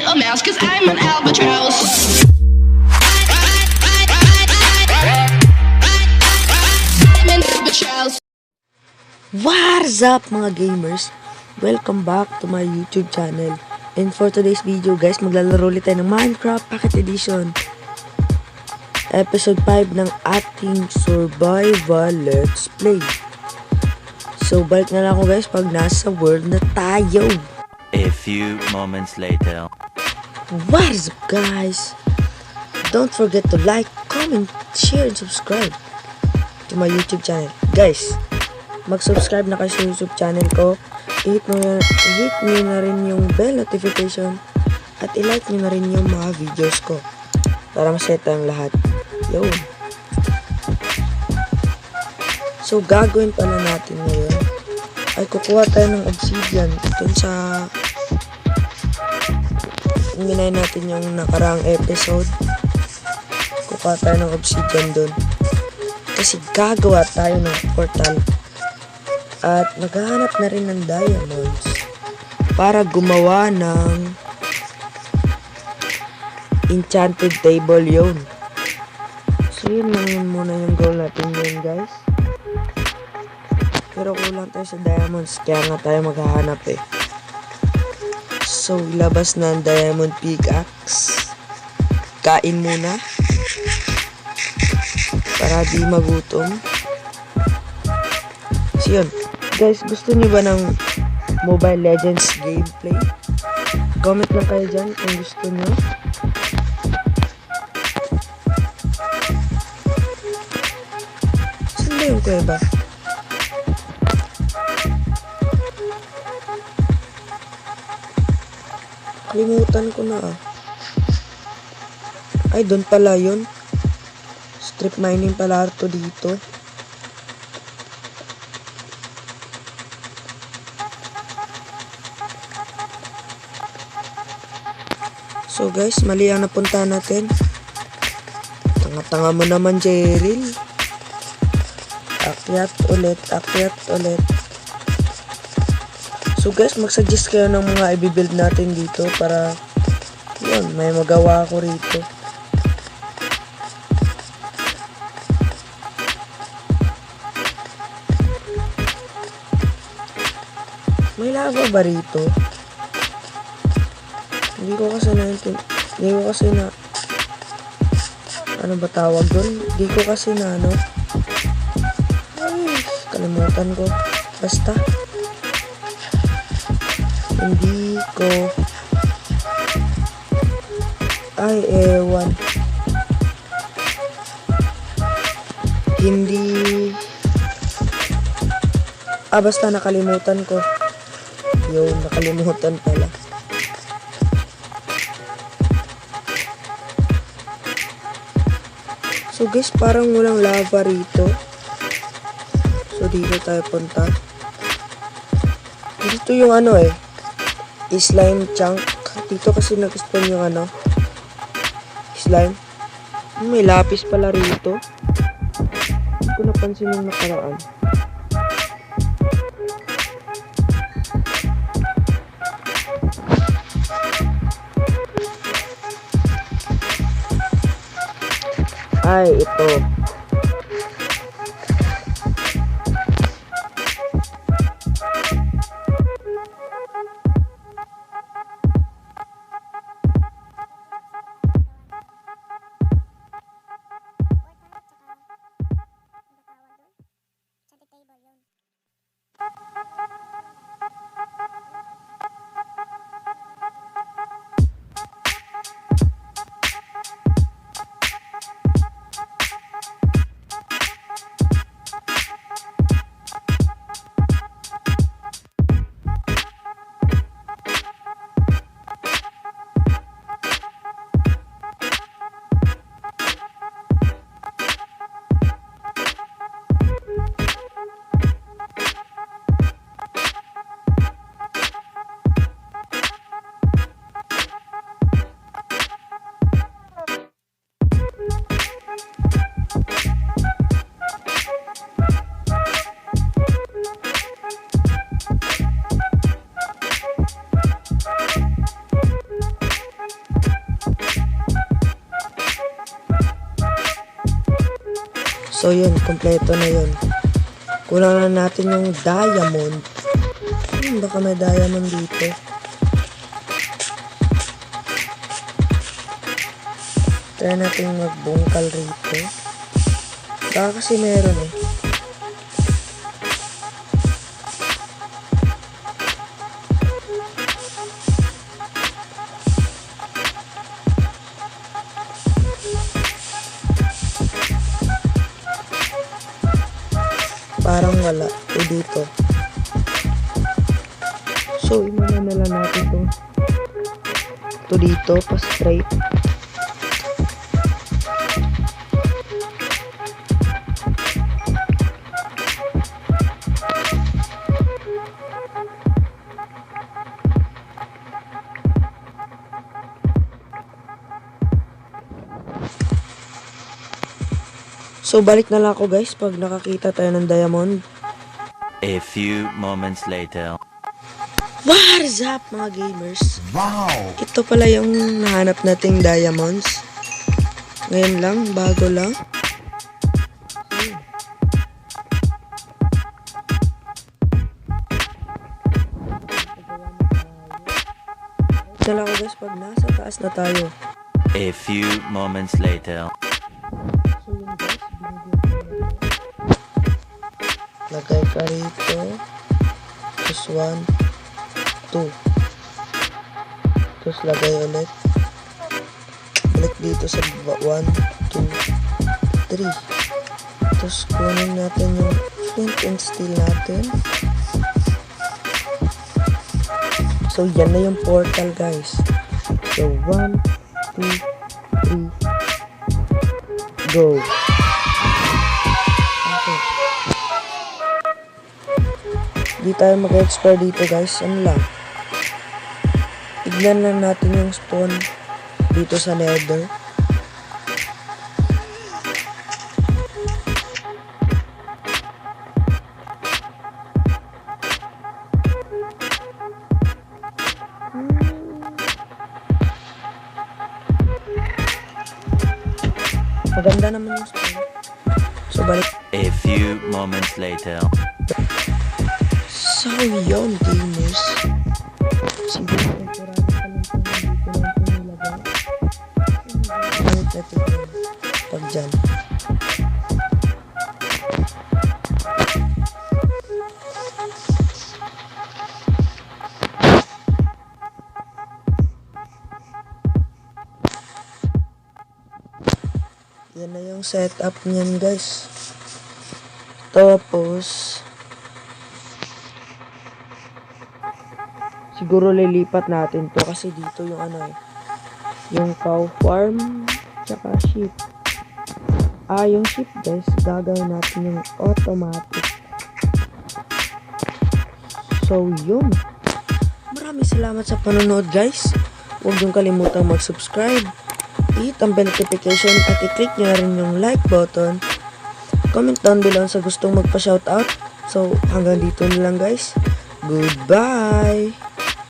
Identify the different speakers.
Speaker 1: a mouse, cause I'm an albatross. I'm an albatross.
Speaker 2: What's up mga gamers? Welcome back to my YouTube channel. And for today's video guys, maglalaro ulit tayo ng Minecraft Pocket Edition. Episode 5 ng ating survival let's play. So balik na lang ako guys pag nasa world na tayo.
Speaker 3: A few moments later.
Speaker 2: What is up guys? Don't forget to like, comment, share, and subscribe to my YouTube channel. Guys, mag-subscribe na kayo sa YouTube channel ko. I-hit nyo na rin yung bell notification at i-like nyo na rin yung mga videos ko para masaya tayong lahat. Yun. So, gagawin pala natin ngayon ay kukuha tayo ng obsidian dun sa minay natin yung nakaraang episode. Kukuha tayo ng obsidian dun kasi gagawa tayo ng portal. At maghahanap na rin ng diamonds para gumawa ng enchanted table yun. So yun lang yun muna yung goal natin yun guys. Pero kulang tayo sa diamonds kaya nga tayo maghahanap eh. So ilabas na ang diamond pickaxe. Kain muna para di magutom. So yun. Guys, gusto niyo ba ng Mobile Legends gameplay? Comment lang kayo dyan kung gusto niyo. Saan ba yung kuweba? Kalimutan ko na ah. Ay, doon pala yun. Strip mining pala ito dito. So guys, mali ang napunta natin. Tanga-tanga mo naman, Cheryl. Akyat ulit, akyat ulit. So guys, mag-suggest kayo ng mga i-build natin dito para yun, may magawa ako rito. May lava ba rito? Hindi ko kasi na ano ba tawag doon? Hindi ko kasi na ano. Ay, kalimutan ko. Basta hindi ko ay ewan. Hindi basta nakalimutan ko. Yung nakalimutan pala. So guys, parang walang lava rito. So dito tayo punta. Dito yung ano eh, slime chunk. Dito kasi nag-spawn yung ano, slime. May lapis pala rito. Hindi ko napansin yung nakaraan. Ay, ito. So yun, kompleto na yun. Kulang na natin yung diamond. Baka may diamond dito. Try natin magbungkal rito. Baka kasi meron eh. Parang wala. Dito. So, imana na lang natin ito dito, pa straight. So, balik na lang ako guys pag nakakita tayo ng diamond.
Speaker 3: A few moments later.
Speaker 2: What is up mga gamers?
Speaker 4: Wow!
Speaker 2: Ito pala yung nahanap nating diamonds. Ngayon lang, bago lang. Dala ko guys pag nasa taas na tayo.
Speaker 3: A few moments later.
Speaker 2: So yun guys, lagay ka rito. Tapos 1, 2. Tapos lagay ulit. Balik dito sa 1, 2, 3. Tapos kunin natin yung flint and steel natin. So yan na yung portal guys. So 1, 2, 3. Go. Okay. Di tayo mag-explore dito guys. Ano lang. Tignan lang natin yung spawn dito sa nether. Maganda naman yung spawn. So balik.
Speaker 3: A few moments later.
Speaker 2: So yun gamers. Siguro temporary pa lang po dito lang po nilagay. Balik natin yun. Pag dyan. Yan na yung setup niyan guys. Tapos siguro lilipat natin to kasi dito yung ano eh, yung cow farm tsaka sheep. Yung sheep guys, gagawin natin yung automatic. So yun, maraming salamat sa panonood guys. Huwag niyong kalimutang mag-subscribe, hit ang bell notification at i-click nyo na rin yung like button. Comment down below sa gustong magpa-shoutout. So hanggang dito na lang guys. Goodbye!